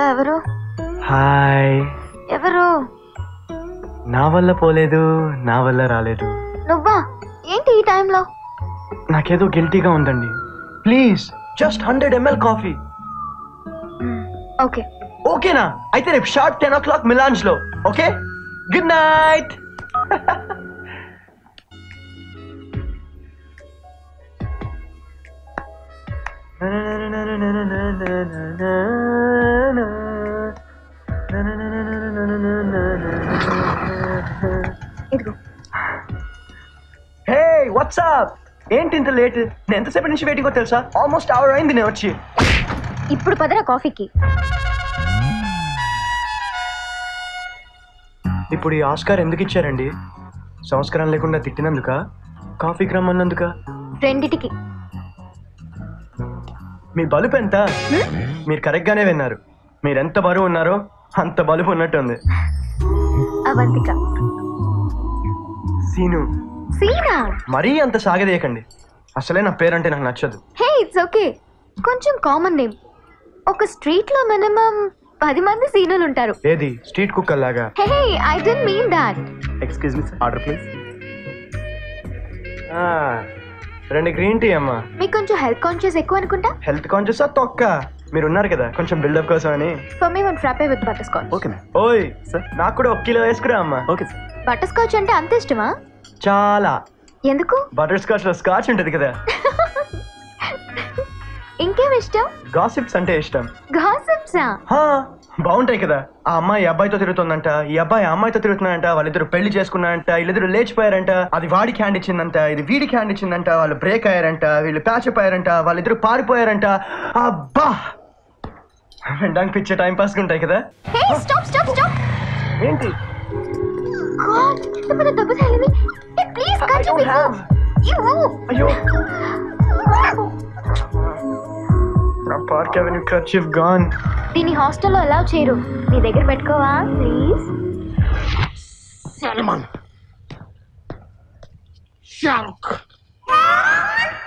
Hello ఎవరు? Hi. ఎవరు? నా వల్ల పోలేదు, నా వల్ల రాలేదు. నువ్వా? ఏంటి ఈ టైంలో? నాకేదో గిల్టీగా ఉందండి. Please just 100 ml coffee. Okay. ఓకేనా? అయితే రేపు షార్ప్ 10 o'clock మిలాన్స్ లో. Okay, good night. హే వాట్సాప్, ఏంటి ఇంత లేట్? నేను ఎంతసేపు నుంచి వెయిటింగ్ తెలుసా? ఆల్మోస్ట్ అవర్ అయింది నేను వచ్చి. ఇప్పుడు పదరా కాఫీకి. ఇప్పుడు ఈ ఆస్కార్ ఎందుకు ఇచ్చారండి? సంస్కారం లేకుండా తిట్టినందుక, కాఫీకి రమ్మన్నందుక? రెండిటికి. మీ బలుపు ఎంత? మీరు కరెక్ట్ గానే విన్నారు. మీరెంత బరువు ఉన్నారో అంత బలుపు ఉన్నట్టుంది. అవంతిక. సీను. సీనా? మరీ అంత సాగదీయకండి. అసలే నా పేరంటే నాకు నచ్చదు. హే ఇట్స్ ఓకే, కొంచెం కామన్ నేమ్. ఒక స్ట్రీట్ లో మినిమం 10 మంది సీనులు ఉంటారు. ఏది స్ట్రీట్ కుక్క లాగా? Hey I don't mean that. Excuse me, order please. 2 green tea అమ్మా. మీకు కొంచెం హెల్త్ కాన్షియస్ ఎక్కువ అనుకుంటా. హెల్త్ కాన్షియస్ తొక్క, మీరు ఉన్నారు కదా కొంచెం బిల్డప్ కోసం అని. For me 1 frappe with butter scotch. Okay ma'am. ఓయ్ సార్, నాకు కూడా 1 కిలో వేసుకురా అమ్మా. Okay sir. బటర్ స్కాచ్ అంటే అంత ఇష్టమా? చాలా. ఎందుకు? బటర్ స్కాచ్ లో స్కాచ్ ఉంటది కదా. ఇంకేం ఇష్టం? గాసిప్స్ అంటే ఇష్టం. గాసిప్సా? బాగుంటాయి కదా. ఆ అమ్మాయి అబ్బాయితో తిరుగుతుందంట, ఈ అబ్బాయి ఆ అమ్మాయితో తిరుగుతున్నాడంట, వాళ్ళిద్దరు పెళ్లి చేసుకున్నారంట, వీళ్ళిద్దరు లేచిపోయారంట, అది వాడికి హ్యాండ్ ఇచ్చిందంట, ఇది వీడికి హ్యాండ్ ఇచ్చిందంట, వాళ్ళు బ్రేక్ అయ్యారంట, వీళ్ళు ప్యాచ్ అప్ అయ్యారంట, వాళ్ళిద్దరు పారిపోయారంట. అబ్బా, వినడానికి పిచ్చే టైం పాస్ ఉంటాయి కదా. హే స్టాప్ స్టాప్ స్టాప్. ఏంటి? గాడ్, ఎంత పెద్ద దెబ్బ తగిలింది. Hey please cut it. అయ్యో, నా పార్క్ అవెన్యూ కర్చీఫ్ గాన్. దీని హాస్టల్లో అలౌ చేయరు. నీ దగ్గర పెట్టుకోవా ప్లీజ్? సల్మాన్ షారుఖ్.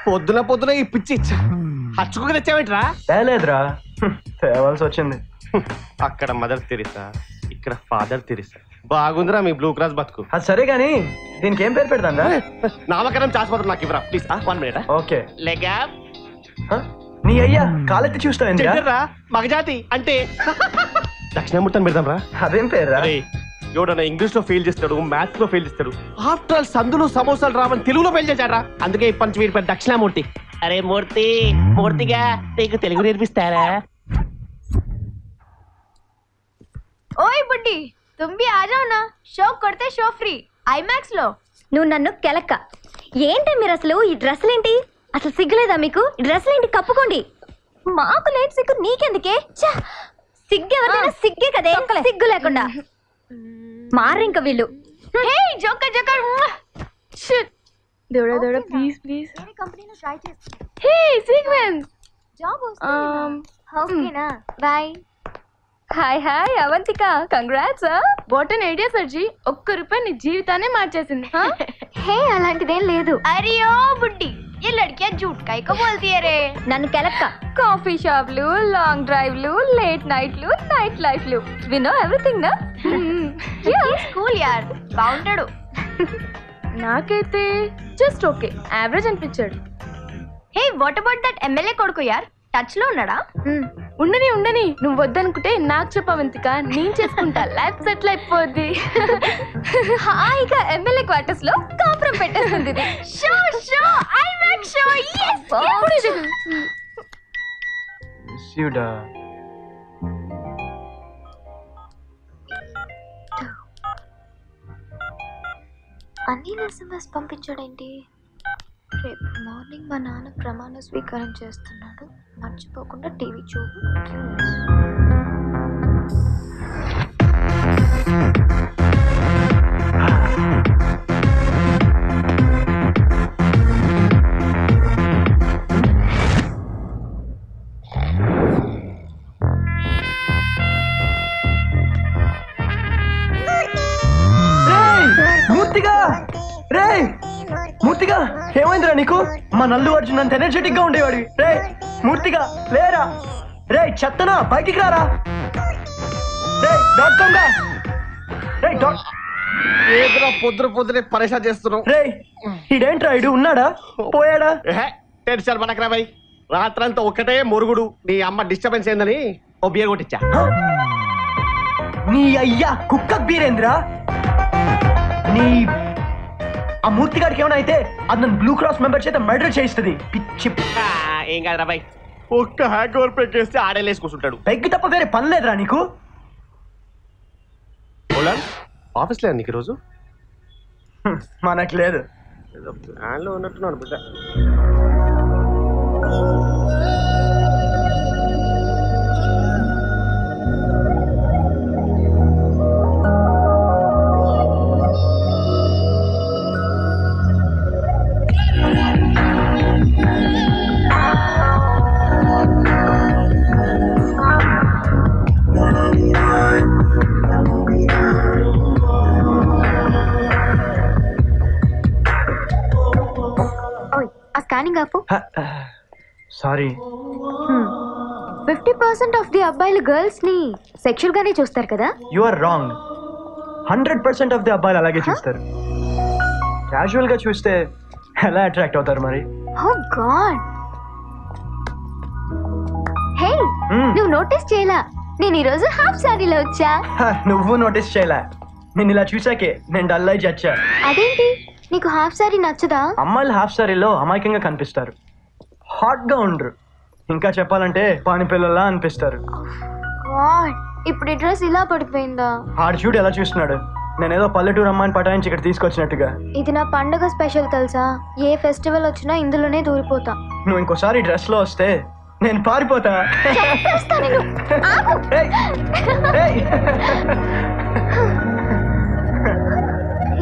పొద్దున ఈ పిచ్చి హచ్చుకు తెచ్చావేంట్రా? తేలేదురా, తేవాల్సి వచ్చింది. అక్కడ మదర్ తెరిసా, ఇక్కడ ఫాదర్ తెరిసా. బాగుందిరా మీ బ్లూ క్రాస్ బతుకు. అది సరే గానీ దీనికి ఏం పేరు పెడతాందా? నామకరణం శాశ్వతం నాకు ఇవ్వరా ప్లీజ్. 1 minute. ఓకే. లేగా నీ అయ్యా కాలెత్తి చూస్తావేంద్రా? మగజాతి అంటే దక్షిణామూర్తి అని పెడదాం రా. అదేం పేరు? ఎవడన్నా ఇంగ్లీష్ లో ఫెయిల్ చేస్తాడు, మ్యాథ్స్ లో ఫెయిల్ చేస్తాడు. ఆఫ్టర్ ఆల్ సందులు సమోసాలు రావని తెలుగులో ఫెయిల్ చేశారా. అందుకే ఇప్పటి వీడి పేరు దక్షిణామూర్తి. అరే మూర్తి, మూర్తిగా నీకు తెలుగు నేర్పిస్తారా? ఓయ్ బుడ్డి, तुम भी आ जाओ ना, షో కొడితే షో ఫ్రీ ఐమాక్స్ లో. నువ్వు నన్ను కెలక్క. ఏంటి మీరు అసలు ఈ డ్రెస్సులేంటి? అసలు సిగ్గులేదా మీకు? ఈ డ్రెస్సులేంటి? కప్పుకోండి. మాకు లేదు సిగ్గు, నీకెందుకే? సిగ్గు ఎవరిదైనా సిగ్గే కదే, సిగ్గు లేకుండా మారింక వీళ్ళు. హే జోకర్ జోకర్. షిట్ దేవుడా దేవుడా, ప్లీజ్ ప్లీజ్. ఏ కంపెనీలో ట్రై చేస్తా. హే సీక్వెన్స్ జాబ్ వస్తుంది. ఓకేనా, bye. Hi hi Avantika, congrats. What an idea సర్జీ. ₹1 నీ జీవితాన్ని మార్చేసింది. హే అలాంటిదేం లేదు. అరే ఓ బుడ్డి, ये लड़कियां झूठ काहे को बोलती है रे? నన్ను కెలక్క. కాఫీ షాప్లు, లాంగ్ డ్రైవ్లు, లేట్ నైట్లు, నైట్ లైఫ్లు, వి నో ఎవ్రీథింగ్ నా. స్కూల్ యార్ బాగుంటాడు. నాకైతే జస్ట్ ఓకే, యావరేజ్ అనిపించాడు. Hey what about that MLA కొడుకు యార్, టచ్ లో ఉన్నాడా? ఉండని ఉండని, నువ్వు వద్దనుకుంటే నాకు చెప్పవంతిక, నేను చేసుకుంటా. లైఫ్ సెటిల్ అయిపోద్ది. హాయిగా ఎమ్మెల్యే క్వార్టర్స్ లో కాపురం పెట్టేస్తుంది. Show show IMAX show. yes మిస్యూడా. అన్ని ఎస్ఎంఎస్ పంపించాడేంటి? రేపు మార్నింగ్ మా నాన్న ప్రమాణ స్వీకారం చేస్తున్నాడు, మర్చిపోకుండా టీవీ చూడు. మూర్తిగా, రే మూర్తిగా, ఏమైందిరా నీకు? మా నల్లు అర్జున్ అంత ఎనర్జెటిక్ గా ఉండేవాడి. రే మూర్తిగా లేరా? రే చెత్తనా, బయటికి రారా. ఏదిరా పొద్దునే పరేషాన్ చేస్తున్నావు. ఇడేంట్రా ఇడు ఉన్నాడా పోయాడా? టెన్షన్ పడకరా భయ్. రాత్రంతా ఒక్కటే మురుగుడు. నీ అమ్మ డిస్టర్బెన్స్ ఏందని ఓ బియర్ కొట్టించా. నీ అయ్యా కుక్క బీరేంద్రా. నీ ఆ మూర్తి గారికి ఏమైనా అయితే అది నన్ను బ్లూ క్రాస్ మెంబర్ చేత మర్డర్ చేయిస్తుంది. పిచ్చి ఏం కాదురా భయ్. ఒక్క హ్యాంగ్ ఓవర్ పెక్ చేస్తే ఆడేలేసి కూర్చుంటాడు. పెగ్గి తప్ప వేరే పని లేదురా నీకు. ఆఫీస్ లేదు నీకు ఈరోజు? మనకు లేదు. ప్లాన్లో ఉన్నట్టున్నాను బిడ్డ. స్కానింగ్ ఆపు. సారీ. 50% ఆఫ్ ది అబ్బాయిలు గర్ల్స్ ని సెక్షువల్ గానే చూస్తారు కదా. You are wrong. 100% of the అబ్బాయిలు అలాగే చూస్తారు. క్యాజువల్ గా చూస్తే ఎలా అట్రాక్ట్ అవుతారు మరి? ఓ గాడ్. హే, నువ్వు నోటీస్ చేయలా నేను ఈరోజు హాఫ్ సారీలో వచ్చా? నువ్వు నోటీస్ చేయలే. నేను ఇలా చూసాకే నేను డల్ అయి చచ్చా. అదేంటి నీకు హాఫ్ సారీ నచ్చదా? అమ్మాయిలు హాఫ్ సారీలో అమాయకంగా కనిపిస్తారు, హాట్ గా ఉండరు. ఇంకా చెప్పాలంటే పాని పిల్లలా అనిపిస్తారు. ఇప్పుడు ఈ డ్రెస్ ఇలా పడిపోయిందా? ఆడు చూడు ఎలా చూస్తున్నాడు. నేనేదో పల్లెటూరు అమ్మాయిని పటాయించి ఇక్కడ తీసుకొచ్చినట్టుగా. ఇది నా పండుగ స్పెషల్ తెలుసా. ఏ ఫెస్టివల్ వచ్చినా ఇందులోనే దూరిపోతా. నువ్వు ఇంకోసారి డ్రెస్ లో వస్తే నేను పారిపోతా.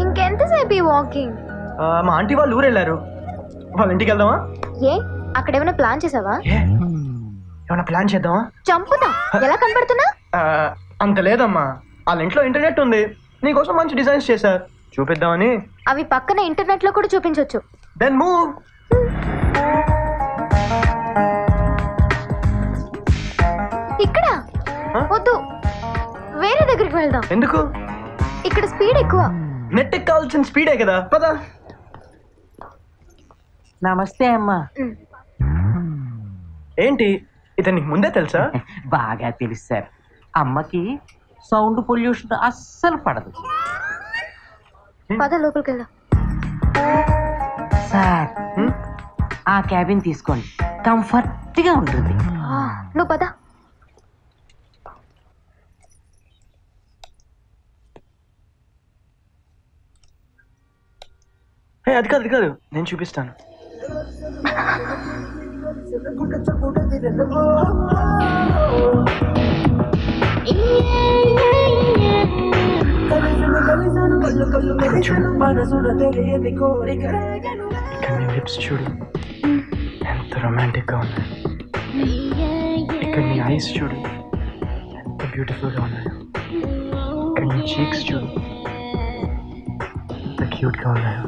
ఇంకెంతసేపు ఈ వాకింగ్? మా ఆంటీ వాళ్ళు ఊరు వెళ్ళారు. వాళ్ళ ఇంటికి వెళ్దామా? ఏ అక్కడ ఏమైనా ప్లాన్ చేసావా? ఏమైనా ప్లాన్ చేద్దామా? చంపుతా. ఎలా కనపడుతున్నా? అంత లేదమ్మా. వాళ్ళ ఇంట్లో ఇంటర్నెట్ ఉంది, నీకోసం మంచి డిజైన్స్ చేశారు, చూపిద్దామని. అవి పక్కన ఇంటర్నెట్ లో కూడా చూపించొచ్చు. Then move. ఇక్కడ వద్దు, వేరే దగ్గరికి వెళ్దాం. ఎందుకు? ఇక్కడ స్పీడ్ ఎక్కువ. నెట్ కావాల్సిన స్పీడే కదా, పద. నమస్తే అమ్మా. ఏంటి ఇతను నీకు ముందే తెలుసా? బాగా తెలుసు సార్. అమ్మకి సౌండ్ పొల్యూషన్ అస్సలు పడదు. పద లోపలికి వెళ్దాం. సార్ ఆ క్యాబిన్ తీసుకోండి, కంఫర్ట్ గా ఉంటుంది. నువ్వు పద. అది కాదు, అది కాదు, నేను చూపిస్తాను. లిప్స్ చూడు ఎంత రొమాంటిక్ గా ఉన్నాయి. ఇక్కడ నీ ఐస్ చూడు ఎంత బ్యూటిఫుల్ గా ఉన్నాయి. ఇక్కడ నీ చీక్స్ చూడు ఎంత క్యూట్ గా ఉన్నాయో.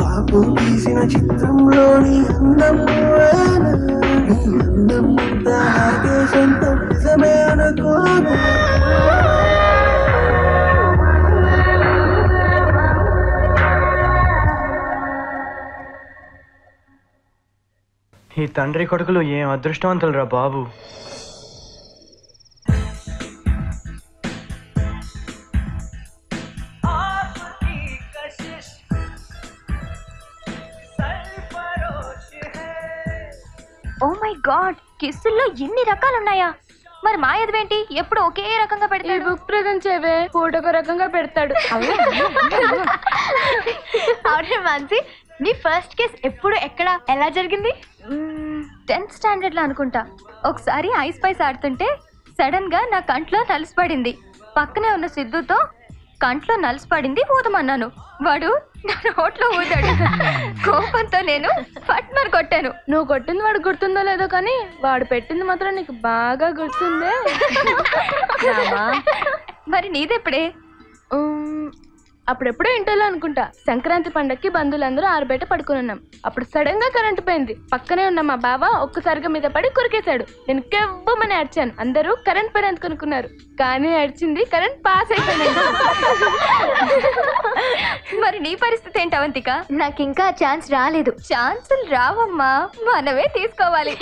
బాబు తీసిన చిత్రంలోని అందం నిజమే అనుకోను. ఈ తండ్రి కొడుకులు ఏం అదృష్టవంతులు రా బాబు. ఓ మై గాడ్, కిస్సుల్లో ఇన్ని రకాలు ఉన్నాయా? మరి మా ఎదువేంటి ఎప్పుడు ఒకే రకంగా పెడతాడు? బుక్ ప్రెజెంట్ చేయవే, ఫోటోకి రకంగా పెడతాడు. అవునే మాన్సి, నీ ఫస్ట్ కేస్ ఎప్పుడు ఎక్కడ ఎలా జరిగింది? 10th స్టాండర్డ్ లో అనుకుంటా. ఒకసారి ఐస్ పైస్ ఆడుతుంటే సడన్ గా నా కంట్లో తలిసిపడింది. పక్కనే ఉన్న సిద్ధుతో కంట్లో నలుసు పడింది ఊదమన్నాను. వాడు నా నోట్లో ఊదాడు. కోపంతో నేను పట్మని కొట్టాను. నువ్వు కొట్టింది వాడు గుర్తుందో లేదో కానీ వాడు పెట్టింది మాత్రం నీకు బాగా గుర్తుందే. మరి నీదెప్పుడే? అప్పుడెప్పుడో ఇంటర్లో అనుకుంటా. సంక్రాంతి పండక్కి బంధువులందరూ ఆరుబయట పడుకుని ఉన్నాం. అప్పుడు సడన్ గా కరెంటు పోయింది. పక్కనే ఉన్న మా బావ ఒక్కసారిగా మీద పడి కురికేశాడు. నేను కెవ్వమని అరిచాను. అందరూ కరెంట్ పోయినందుకు అనుకున్నారు, కానీ అరిచింది కరెంట్ పాస్ అయిపోయింది. మరి నీ పరిస్థితి ఏంటి అవంతిక? నాకు ఇంకా ఛాన్స్ రాలేదు. ఛాన్సులు రావమ్మా, మనమే తీసుకోవాలి.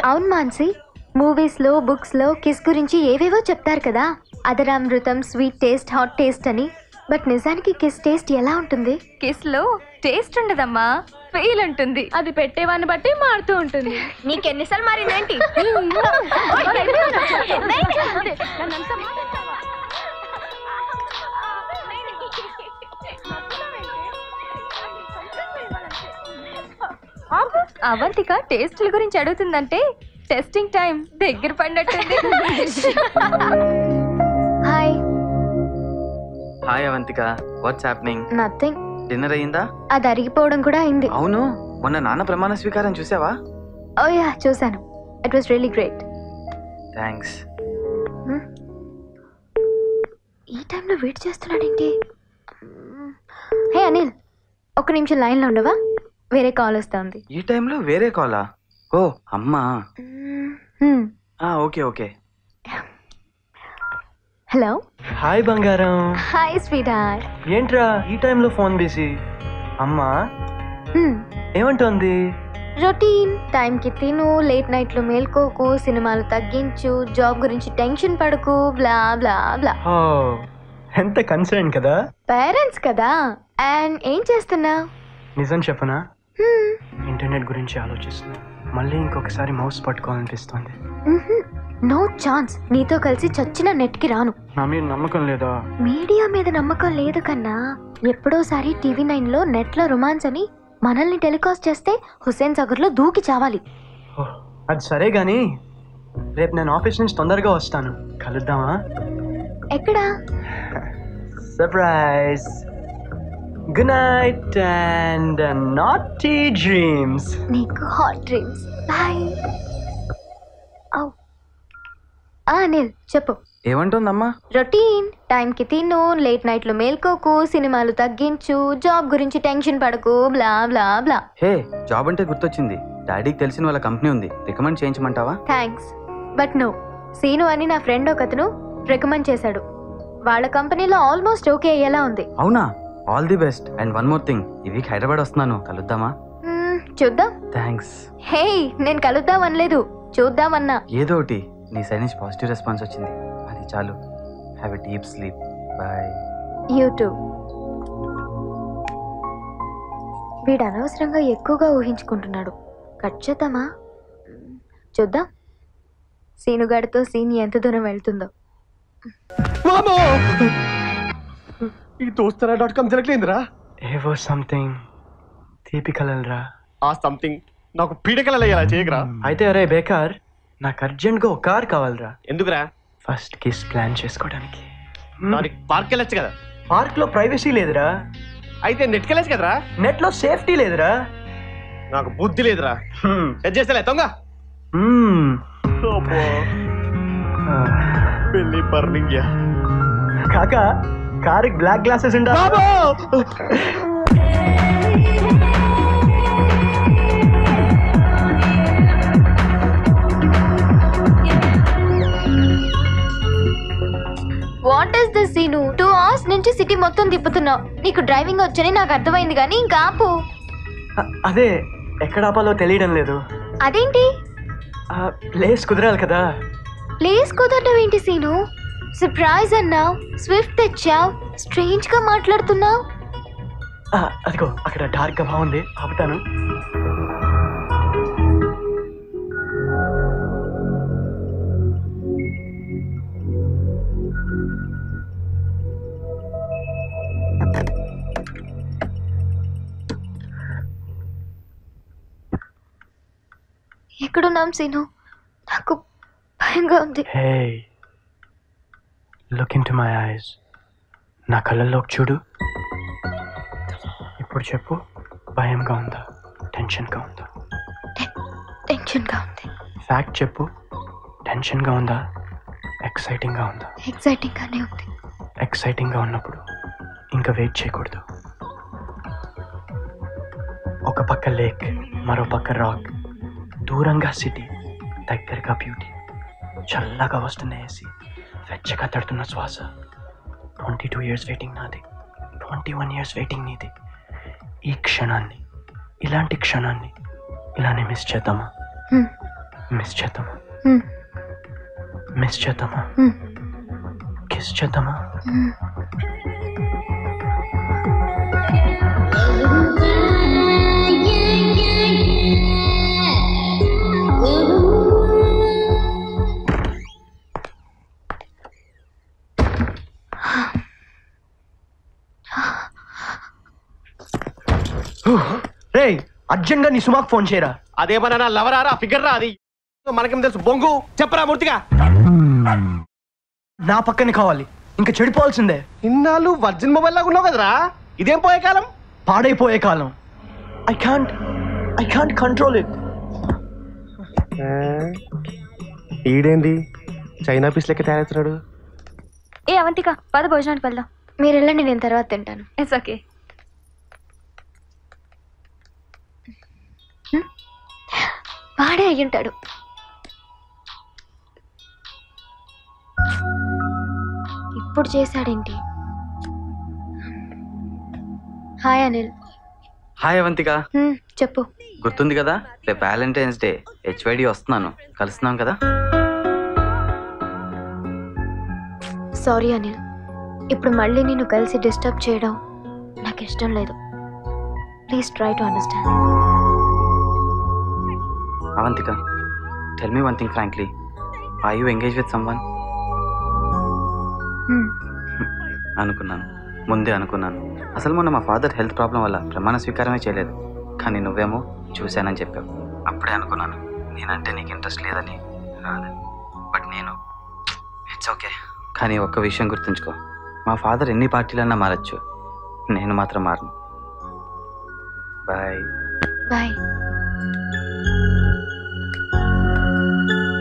అవును మాన్సి, మూవీస్ లో బుక్స్ లో కిస్ గురించి ఏవేవో చెప్తారు కదా, అదరామృతం, స్వీట్ టేస్ట్, హాట్ టేస్ట్ అని. బట్ నిజానికి కిస్ టేస్ట్ ఎలా ఉంటుంది? కిస్ లో టేస్ట్ ఉండదమ్మా, ఫీల్ ఉంటుంది. అది పెట్టేవాన్ని బట్టి మారుతూ ఉంటుంది. నీకెన్నిసార్లు మారిందేంటి? అవంతిక టేస్ట్ల గురించి అడుగుతుందంటే టెస్టింగ్ టైం దగ్గర పడినట్టుంది. Hi. Hi Avantika, what's happening? Nothing. Dinner అయ్యిందా? అది అరిగిపోవడం కూడా అయింది. అవును, మొన్న నాన్న ప్రమాణ స్వీకారం చూసావా? ఓ యా, చూసాను. It was really great. Thanks. ఈ టైంలో వెయిట్ చేస్తున్నాడేంటి? హే అనిల్, ఒక్క నిమిషం లైన్లో ఉండవా? వేరే కాల్ వస్తుంది. ఈ టైంలో వేరే కాలా? ఓ అమ్మా. Okay okay. హలో. హాయ్ బంగారం. Hi sweet heart. ఏంట్రా ఈ టైంలో ఫోన్ బిజీ? అమ్మా ఏమంటోంది? రొటీన్. టైంకి తిను, లేట్ నైట్లో మేల్కోకు, సినిమాలు తగ్గించు, జాబ్ గురించి టెన్షన్ పడకు, బ్లా బ్లా బ్లా. ఓ, ఎంత కన్సర్న్ కదా. పేరెంట్స్ కదా. అండ్ ఏం చేస్తున్నా? నిజం చెప్పనా, ఇంటర్నెట్ గురించి ఆలోచిస్తున్నా. మళ్ళీ ఇంకొకసారి మౌస్ పట్టుకోవాలనిపిస్తుంది. No chance. నీతో కలిసి చచ్చిన నెట్కి రాను. నా మీద నమ్మకం లేదా? మీడియా మీద నమ్మకం లేదు కన్నా. ఎప్పుడోసారి TV9 లో నెట్ లో రొమాన్స్ అని మనల్ని టెలికాస్ట్ చేస్తే హుస్సేన్ సాగర్ లో దూకి చావాలి. అది సరే గాని, రేపు నేను ఆఫీస్ నుంచి తొందరగా వస్తాను, కలుద్దామా? ఎక్కడా? Surprise. Good night and naughty dreams. నీకు హాట్ డ్రీమ్స్. బాయ్. అనిల్ చెప్పు. ఏమంటుందమ్మా? రొటీన్. టైంకి తిను, లేట్ నైట్ లో మేల్కోకు, సినిమాలు తగ్గించు, జాబ్ గురించి టెన్షన్ పడకు, బ్లా బ్లా బ్లా. హే, జాబ్ అంటే గుర్తొచ్చింది. డాడీకి తెలిసిన వాళ్ళ కంపెనీ ఉంది, రికమెండ్ చేయించమంటావా? Thanks but no. సీను అని నా ఫ్రెండ్ ఒకతను రికమెండ్ చేశాడు. వాళ్ళ కంపెనీలో ఆల్మోస్ట్ ఓకే అయ్యేలా ఉంది. అవునా? All the best. And one more thing, ఈ వీక్ హైదరాబాద్ వస్తున్నాను, కలుద్దామా? చూద్దాం. థ్యాంక్స్. హే, నేను కలుద్దాం అనలేదు, చూద్దామన్నా. ఏదో ఒకటి. నీ సైడ్ నుంచి పాజిటివ్ రెస్పాన్స్ వచ్చింది, అది చాలు. Have a deep sleep. Bye. You too. వీడు అనవసరంగా ఎక్కువగా ఊహించుకుంటున్నాడు. కట్ చేద్దామా? చూద్దాం సీనుగాడితో సీన్ ఎంత దూరం వెళ్తుందో. ఈ దోస్తరా.com జరగలేదురా. ఏవో సంథింగ్ తీపి కలలరా. ఆ సంథింగ్ నాకు పీడకలలు అయ్యేలా చేయకరా. అయితే అరే బేకార్, నాకు అర్జెంట్గా ఒక కార్ కావాలరా. ఎందుకురా? ఫస్ట్ కిస్ ప్లాన్ చేసుకోవడానికి. దానికి పార్క్ వెళ్ళొచ్చు కదా. పార్క్ లో ప్రైవసీ లేదురా. అయితే నెట్కి వెళ్ళొచ్చు కదరా. నెట్ లో సేఫ్టీ లేదురా. నాకు బుద్ధి లేదురా. సెట్ చేస్తలే తొంగ. పెళ్లి బర్నింగ్. కాకా, కార్ బ్లాక్ గ్లాసెస్ ఉండా. What is this scene? 2 hours నుంచి సిటీ మొత్తం తిప్పుతున్నావు. నీకు డ్రైవింగ్ వచ్చని నాకు అర్థమైంది, కానీ ఇంకా ఆపు. అదే ఎక్కడ ఆపాలో తెలియడం లేదు. అదేంటి? ప్లేస్ కుదరాలి కదా. ప్లేస్ కుదరడం ఏంటి సీను? సర్ప్రైజ్ అన్నావు, స్విఫ్ట్ తెచ్చావు, స్ట్రేంజ్ గా మాట్లాడుతున్నావు. అదిగో అక్కడ డార్క్ గా బాగుంది, ఆపుతాను. ఎక్కడున్నాం సీను? నాకు భయంగా ఉంది. Hey, look into my eyes. నా కళ్ళల్లోకి చూడు. ఇప్పుడు చెప్పు, భయంగా ఉందా, టెన్షన్గా ఉందా? టెన్షన్గా ఉంది. ఫ్యాక్ట్ చెప్పు, టెన్షన్గా ఉందా, ఎక్సైటింగ్గా ఉందా? ఎక్సైటింగ్గానే ఉంది. ఎక్సైటింగ్గా ఉన్నప్పుడు ఇంకా వెయిట్ చేయకూడదు. ఒక పక్క లేక్, మరో పక్క రాక్, దూరంగా సిటీ, దగ్గరగా బ్యూటీ, చల్లగా వస్తున్న ఏసీ, వెచ్చగా తడుతున్న శ్వాస. 22 years వెయిటింగ్ నాది, 21 years వెయిటింగ్ నీది. ఈ క్షణాన్ని, ఇలాంటి క్షణాన్ని ఇలానే మిస్ చేద్దామా? మిస్ చేద్దామా? మిస్ చేద్దామా? కిస్ చేద్దామా? రే, అర్జెంట్ గా నీ సుమాక్ ఫోన్ చేయరా. అదేమన్నా లవరారా ఫిగర్ రా అది, మనకేం తెలుసు బొంగు. చెప్పరా మూర్తిగా. నా పక్కనే కావాలి, ఇంకా చెడిపోవాల్సిందే. ఇన్నాళ్ళు వర్జిన్ మొబైల్ లాగా ఉన్నావు కదరా, ఇదేం పోయే కాలం? పాడైపోయే కాలం. I can't control it. ఈడేంది చైనా పీస్ లెక్క తయారవుతున్నాడు? ఏ అవంతిక, పద భోజనానికి వెళ్దాం. మీరు వెళ్ళండి, నేను తర్వాత తింటాను. It's okay. వాడే అయ్యుంటాడు. ఇప్పుడు చేశాడేంటి? హాయ్ అనిల్. హాయ్ అవంతిక. చెప్పు. గుర్తుంది కదా, రేపు వ్యాలంటైన్స్ డే, HYD వస్తున్నాను, కలుస్తున్నాం కదా. సారీ అనిల్, ఇప్పుడు మళ్ళీ నిన్ను కలిసి డిస్టర్బ్ చేయడం నాకు ఇష్టం లేదు. Please try to understand. Avantika, tell me one thing frankly, are you engage with someone? అనుకున్నాను, ముందే అనుకున్నాను. అసలు మొన్న మా ఫాదర్ హెల్త్ ప్రాబ్లం వల్ల ప్రమాణ స్వీకారమే చేయలేదు, కానీ నువ్వేమో చూశానని చెప్పావు. అప్పుడే అనుకున్నాను నేనంటే నీకు ఇంట్రెస్ట్ లేదని, రాదని. బట్ నేను ఇట్స్ ఓకే. కానీ ఒక్క విషయం గుర్తుంచుకో, మా ఫాదర్ ఎన్ని పార్టీలన్నా మారచ్చు, నేను మాత్రం మారను. బాయ్. బాయ్.